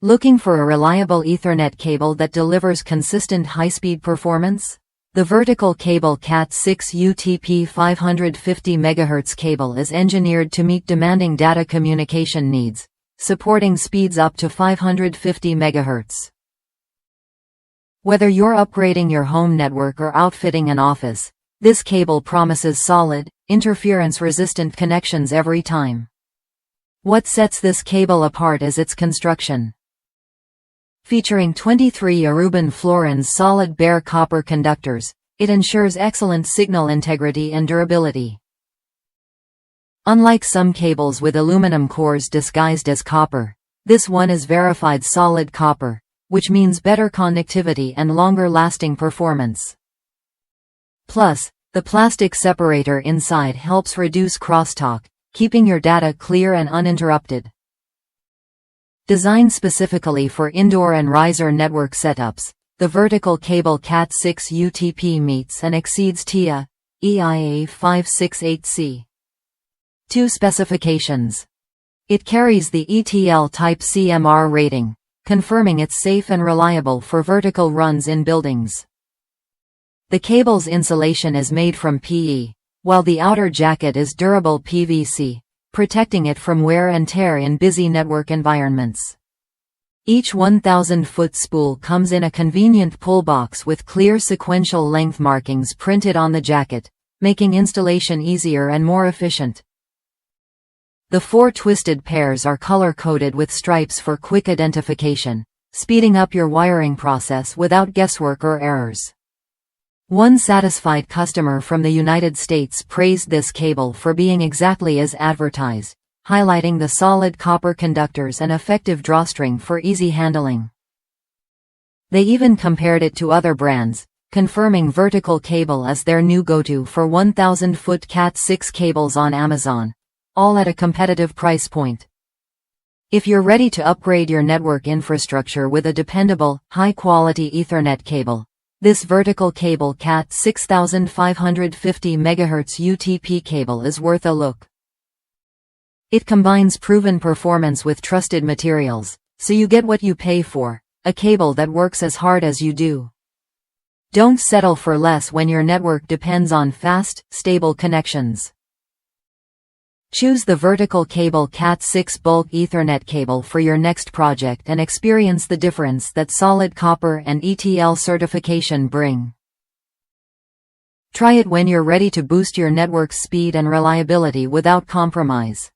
Looking for a reliable Ethernet cable that delivers consistent high-speed performance? The vertical cable Cat6 UTP 550 MHz cable is engineered to meet demanding data communication needs, supporting speeds up to 550 MHz. Whether you're upgrading your home network or outfitting an office, this cable promises solid, interference-resistant connections every time. What sets this cable apart is its construction. Featuring 23 Aruban fluorines solid bare copper conductors, it ensures excellent signal integrity and durability. Unlike some cables with aluminum cores disguised as copper, this one is verified solid copper, which means better conductivity and longer-lasting performance. Plus, the plastic separator inside helps reduce crosstalk, keeping your data clear and uninterrupted. Designed specifically for indoor and riser network setups, the vertical cable Cat6 UTP meets and exceeds TIA EIA 568C. 2 specifications. It carries the ETL Type CMR rating, confirming it's safe and reliable for vertical runs in buildings. The cable's insulation is made from PE, while the outer jacket is durable PVC, protecting it from wear and tear in busy network environments. Each 1,000-foot spool comes in a convenient pull box with clear sequential length markings printed on the jacket, making installation easier and more efficient. The 4 twisted pairs are color-coded with stripes for quick identification, speeding up your wiring process without guesswork or errors. One satisfied customer from the United States praised this cable for being exactly as advertised, highlighting the solid copper conductors and effective drawstring for easy handling. They even compared it to other brands, confirming vertical cable as their new go-to for 1,000-foot Cat6 cables on Amazon, all at a competitive price point. If you're ready to upgrade your network infrastructure with a dependable, high-quality Ethernet cable, this vertical cable Cat 6550 MHz UTP cable is worth a look. It combines proven performance with trusted materials, so you get what you pay for, a cable that works as hard as you do. Don't settle for less when your network depends on fast, stable connections. Choose the vertical cable Cat6 bulk Ethernet cable for your next project and experience the difference that solid copper and ETL certification bring. Try it when you're ready to boost your network's speed and reliability without compromise.